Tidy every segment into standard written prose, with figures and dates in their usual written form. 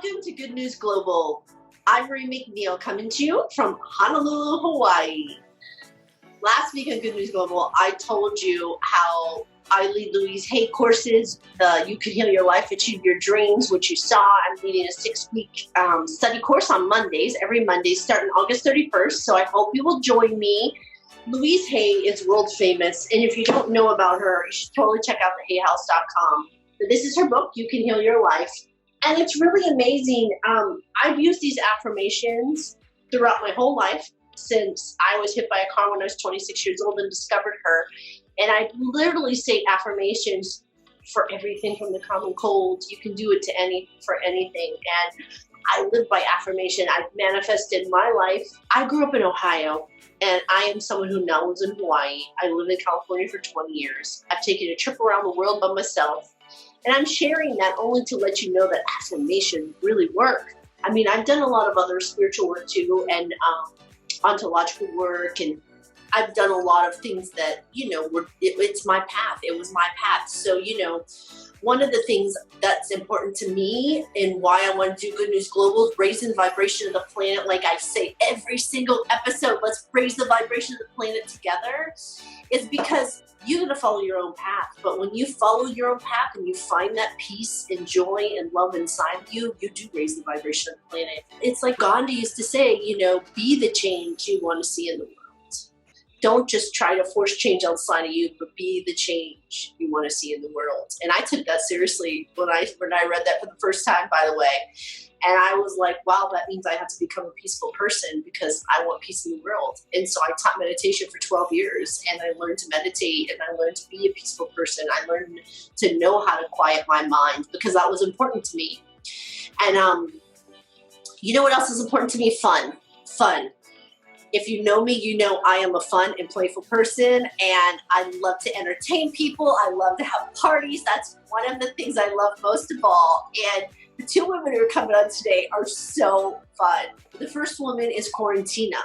Welcome to Good News Global. I'm Marie McNeal coming to you from Honolulu, Hawaii. Last week on Good News Global, I told you how I lead Louise Hay courses. You Can Heal Your Life, Achieve Your Dreams, which you saw. I'm leading a 6-week study course on Mondays, every Monday, starting August 31st. So I hope you will join me. Louise Hay is world famous, and if you don't know about her, you should totally check out thehayhouse.com. But this is her book, You Can Heal Your Life. And it's really amazing. I've used these affirmations throughout my whole life since I was hit by a car when I was 26 years old and discovered her. And I literally say affirmations for everything from the common cold. You can do it for anything. And I live by affirmation. I've manifested my life. I grew up in Ohio, and I am someone who now lives in Hawaii. I lived in California for 20 years. I've taken a trip around the world by myself. And I'm sharing that only to let you know that affirmations really work. I mean, I've done a lot of other spiritual work too, and ontological work, and I've done a lot of things that, it's my path. It was my path. So, one of the things that's important to me and why I want to do Good News Global is raising the vibration of the planet. Like I say every single episode, let's raise the vibration of the planet together, is because you're going to follow your own path. But when you follow your own path and you find that peace and joy and love inside you, you do raise the vibration of the planet. It's like Gandhi used to say, be the change you want to see in the world. Don't just try to force change outside of you, but be the change you want to see in the world. And I took that seriously when I read that for the first time, by the way. And I was like, wow, that means I have to become a peaceful person because I want peace in the world. And so I taught meditation for 12 years, and I learned to meditate, and I learned to be a peaceful person. I learned to know how to quiet my mind because that was important to me. And you know what else is important to me? Fun. If you know me, you know I am a fun and playful person, and I love to entertain people. I love to have parties. That's one of the things I love most of all. And the two women who are coming on today are so fun. The first woman is Quarantina.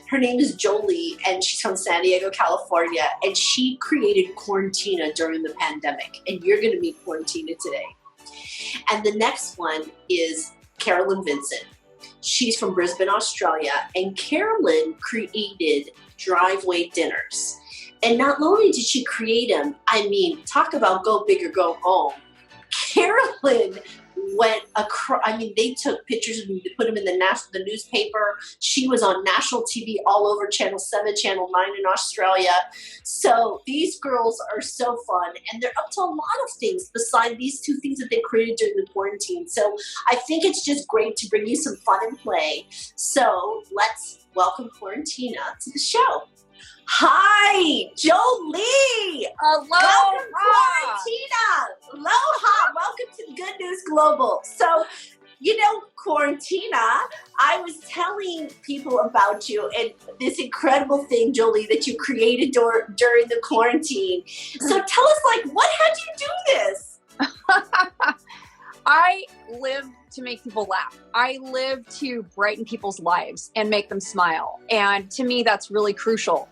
Her name is Jolie, and she's from San Diego, California, and she created Quarantina during the pandemic, and you're going to meet Quarantina today. And the next one is Carolyn Vincent. She's from Brisbane, Australia, and Carolyn created driveway dinners. And not only did she create them, talk about go big or go home. Carolyn they took pictures of them, they put them in the newspaper. She was on national TV all over Channel 7, Channel 9 in Australia. So these girls are so fun, and they're up to a lot of things beside these two things that they created during the quarantine. So I think it's just great to bring you some fun and play. So let's welcome Quarantina to the show. Hi, Jolie. Aloha. Welcome, Quarantina. Aloha. Welcome to Good News Global. So, Quarantina, I was telling people about you and this incredible thing, Jolie, that you created during the quarantine. So tell us, what had you do this? I live to make people laugh. I live to brighten people's lives and make them smile. And to me, that's really crucial.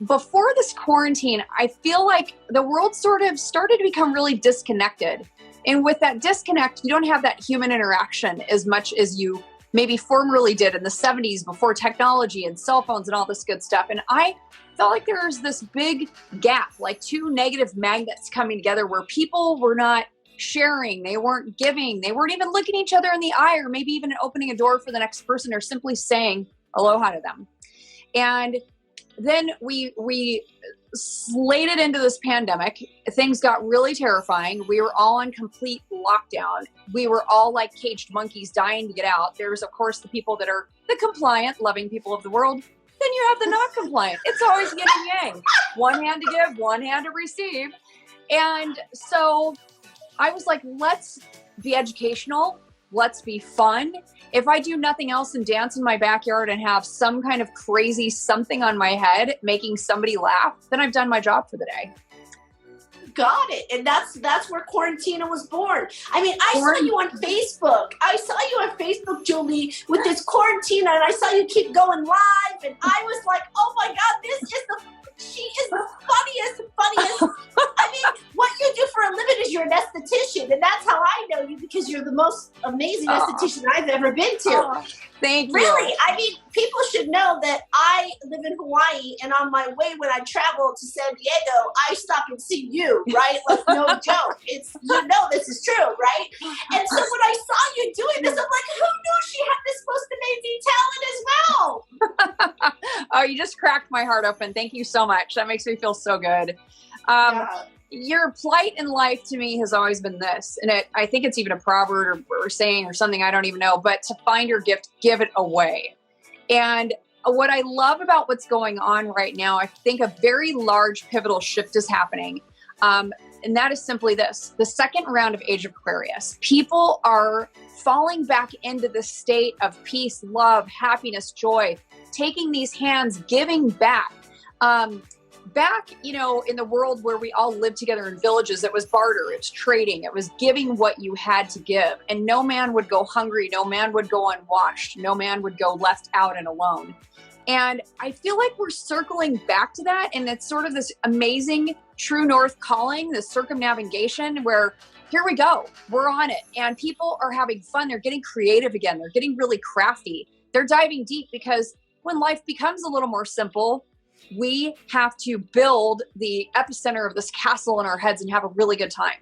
Before this quarantine, I feel like the world sort of started to become really disconnected. And with that disconnect, you don't have that human interaction as much as you maybe formerly did in the 70s before technology and cell phones and all this good stuff. And I felt like there was this big gap, like two negative magnets coming together where people were not sharing, they weren't giving, they weren't even looking each other in the eye, or maybe even opening a door for the next person, or simply saying aloha to them. And then we slated into this pandemic. Things got really terrifying. We were all in complete lockdown. We were all like caged monkeys dying to get out. There's, of course, the people that are the compliant, loving people of the world. Then you have the not compliant. It's always yin and yang. One hand to give, one hand to receive. And so I was like, let's be educational. Let's be fun. If I do nothing else and dance in my backyard and have some kind of crazy something on my head making somebody laugh, then I've done my job for the day. Got it. And that's where Quarantina was born. I saw you on Facebook, Jolie, with this Quarantina, and I saw you keep going live, and I was like, oh my God, she is the funniest. What you you do for a living is you're an esthetician, and that's how I know you, because you're the most amazing esthetician I've ever been to. Thank you. Really, I mean, people should know that I live in Hawaii, and on my way when I travel to San Diego, I stop and see you, right? Like, no joke. It's, you know, this is true, right? And so when I saw you doing this, I'm like, who knew she had this most amazing talent as well? Oh, you just cracked my heart open. Thank you so much. That makes me feel so good. Your plight in life to me has always been this, and I think it's even a proverb or saying or something, I don't even know, but to find your gift, give it away. And what I love about what's going on right now, I think a very large pivotal shift is happening. And that is simply this: the second round of Age of Aquarius. People are falling back into the state of peace, love, happiness, joy, taking these hands, giving back. Back, you know, in the world where we all lived together in villages, it was barter, it was trading, it was giving what you had to give. And no man would go hungry, no man would go unwashed, no man would go left out and alone. And I feel like we're circling back to that. And it's sort of this amazing true north calling, this circumnavigation where here we go, we're on it. And people are having fun. They're getting creative again. They're getting really crafty. They're diving deep, because when life becomes a little more simple, we have to build the epicenter of this castle in our heads and have a really good time.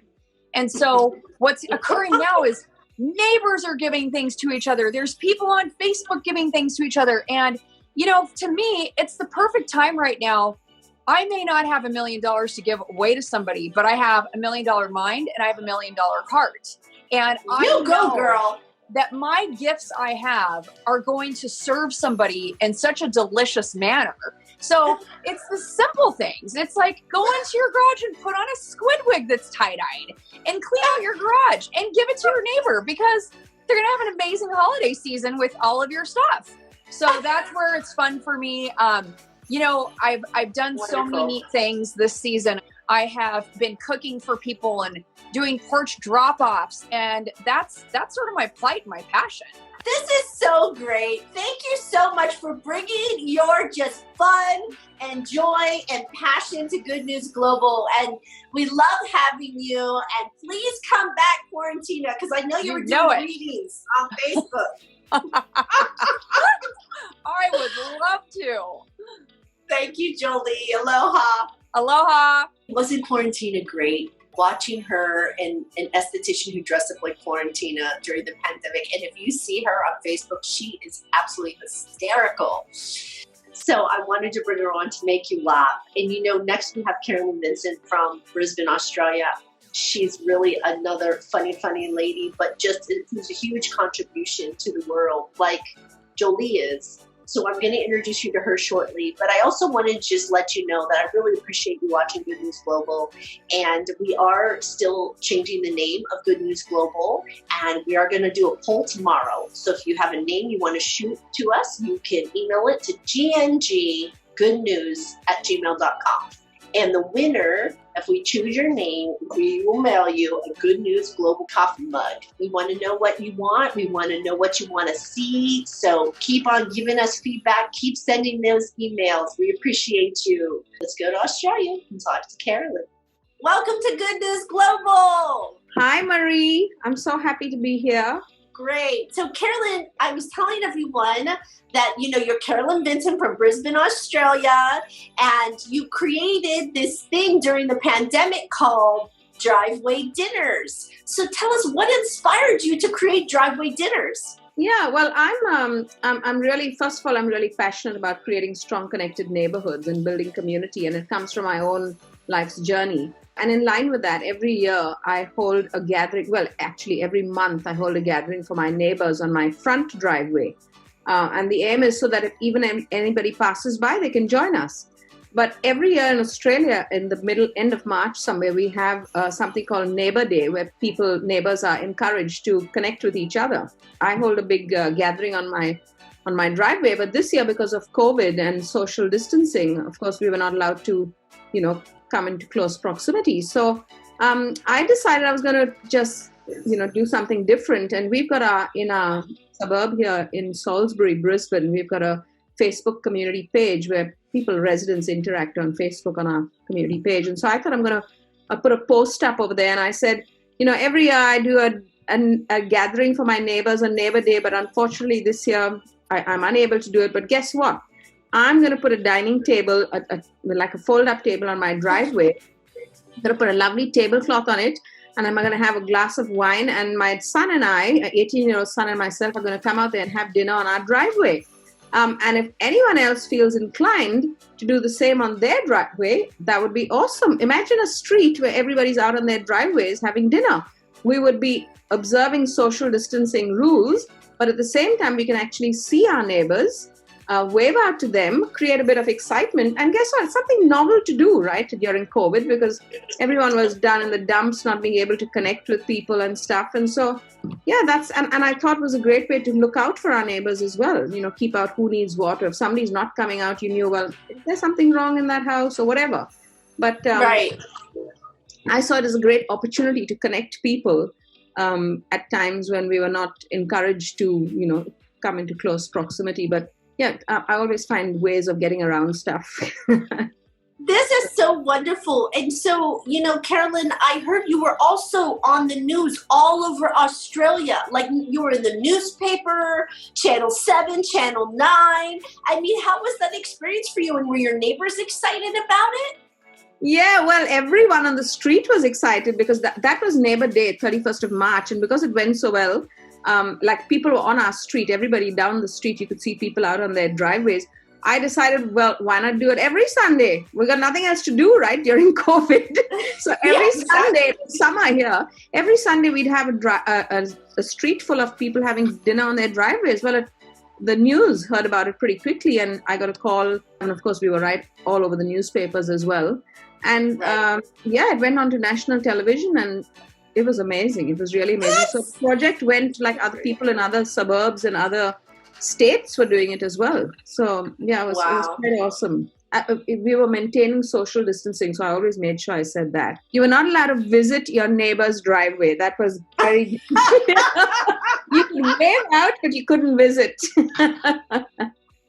And so what's occurring now is neighbors are giving things to each other. There's people on Facebook giving things to each other. And, you know, to me, it's the perfect time right now. I may not have $1 million to give away to somebody, but I have $1 million mind and I have $1 million heart. And I know, girl, that my gifts I have are going to serve somebody in such a delicious manner. So it's the simple things. It's like go into your garage and put on a squid wig that's tie-dyed and clean out your garage and give it to your neighbor, because they're going to have an amazing holiday season with all of your stuff. So that's where it's fun for me. You know, I've done so many neat things this season. I have been cooking for people and doing porch drop-offs, and that's sort of my plight, my passion. This is so great. Thank you so much for bringing your just fun and joy and passion to Good News Global. And we love having you. And please come back, Quarantina, because I know you were doing readings on Facebook. I would love to. Thank you, Jolie. Aloha. Aloha. Wasn't Quarantina great? Watching her and an esthetician who dressed up like Quarantina during the pandemic. And if you see her on Facebook, she is absolutely hysterical. So I wanted to bring her on to make you laugh. And you know, next we have Carolyn Vincent from Brisbane, Australia. She's really another funny lady, but just who's a huge contribution to the world, like Jolie is. So I'm going to introduce you to her shortly. But I also wanted to just let you know that I really appreciate you watching Good News Global. And we are still changing the name of Good News Global. And we are going to do a poll tomorrow. So if you have a name you want to shoot to us, you can email it to gngoodnews@gmail.com. And the winner, if we choose your name, we will mail you a Good News Global coffee mug. We want to know what you want. We want to know what you want to see. So keep on giving us feedback. Keep sending those emails. We appreciate you. Let's go to Australia and talk to Carolyn. Welcome to Good News Global. Hi, Marie. I'm so happy to be here. Great. So Carolyn, I was telling everyone that, you know, you're Carolyn Vincent from Brisbane, Australia, and you created this thing during the pandemic called driveway dinners. So tell us, what inspired you to create driveway dinners? Yeah, well, I'm really, first of all, I'm really passionate about creating strong, connected neighborhoods and building community, and it comes from my own life's journey. And in line with that, every year I hold a gathering. Well, actually, every month I hold a gathering for my neighbors on my front driveway. And the aim is so that if even anybody passes by, they can join us. But every year in Australia, in the end of March somewhere, we have something called Neighbor Day, where neighbors are encouraged to connect with each other. I hold a big gathering on my driveway, but this year, because of COVID and social distancing, of course, we were not allowed to, come into close proximity. So I decided I was going to just, do something different. And we've got in our suburb here in Salisbury, Brisbane, we've got a Facebook community page where residents interact on Facebook on our community page. And so I thought I'm going to I put a post up over there and I said, every year I do a gathering for my neighbors on Neighbor Day, but unfortunately this year I'm unable to do it. But guess what? I'm going to put a dining table, like a fold-up table on my driveway. I'm going to put a lovely tablecloth on it, and I'm going to have a glass of wine, and my son and I, an 18-year-old son and myself, are going to come out there and have dinner on our driveway. And if anyone else feels inclined to do the same on their driveway, that would be awesome. Imagine a street where everybody's out on their driveways having dinner. We would be observing social distancing rules, but at the same time, we can actually see our neighbors, wave out to them, create a bit of excitement. And guess what? It's something novel to do, right, during COVID, because everyone was down in the dumps, not being able to connect with people and stuff. And so, yeah, and I thought it was a great way to look out for our neighbors as well, keep out who needs what. Or if somebody's not coming out, well, there's something wrong in that house or whatever. But right. I saw it as a great opportunity to connect people at times when we were not encouraged to, come into close proximity. But yeah, I always find ways of getting around stuff. This is so wonderful. And so, Carolyn, I heard you were also on the news all over Australia. Like you were in the newspaper, Channel 7, Channel 9. I mean, how was that experience for you? And were your neighbors excited about it? Yeah, well, everyone on the street was excited because that was Neighbor Day, 31st of March. And because it went so well, like people were on our street, everybody down the street, you could see people out on their driveways. I decided, well, why not do it every Sunday? We got nothing else to do, right, during COVID. So every Sunday, summer here, every Sunday we'd have a street full of people having dinner on their driveways. Well, the news heard about it pretty quickly, and I got a call. And of course, we were right all over the newspapers as well. And it went on to national television, and it was amazing. It was really amazing. So the project went like other people in other suburbs and other states were doing it as well. So yeah, it was quite awesome. We were maintaining social distancing, so I always made sure I said that. You were not allowed to visit your neighbor's driveway. That was very... You could wave out, but you couldn't visit.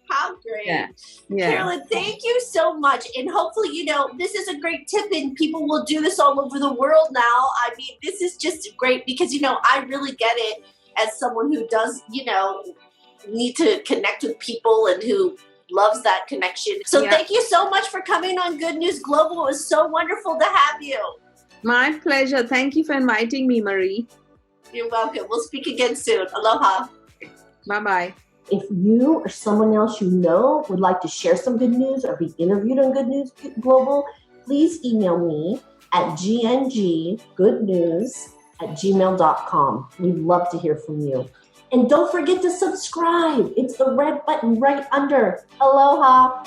How great. Yeah. Carolyn, thank you so much. And hopefully, this is a great tip and people will do this all over the world now. I mean, this is just great because, I really get it as someone who does, need to connect with people and who loves that connection. So thank you so much for coming on Good News Global. It was so wonderful to have you. My pleasure. Thank you for inviting me, Marie. You're welcome. We'll speak again soon. Aloha. Bye-bye. If you or someone else you know would like to share some good news or be interviewed on Good News Global, please email me at gngoodnews@gmail.com. We'd love to hear from you. And don't forget to subscribe. It's the red button right under. Aloha.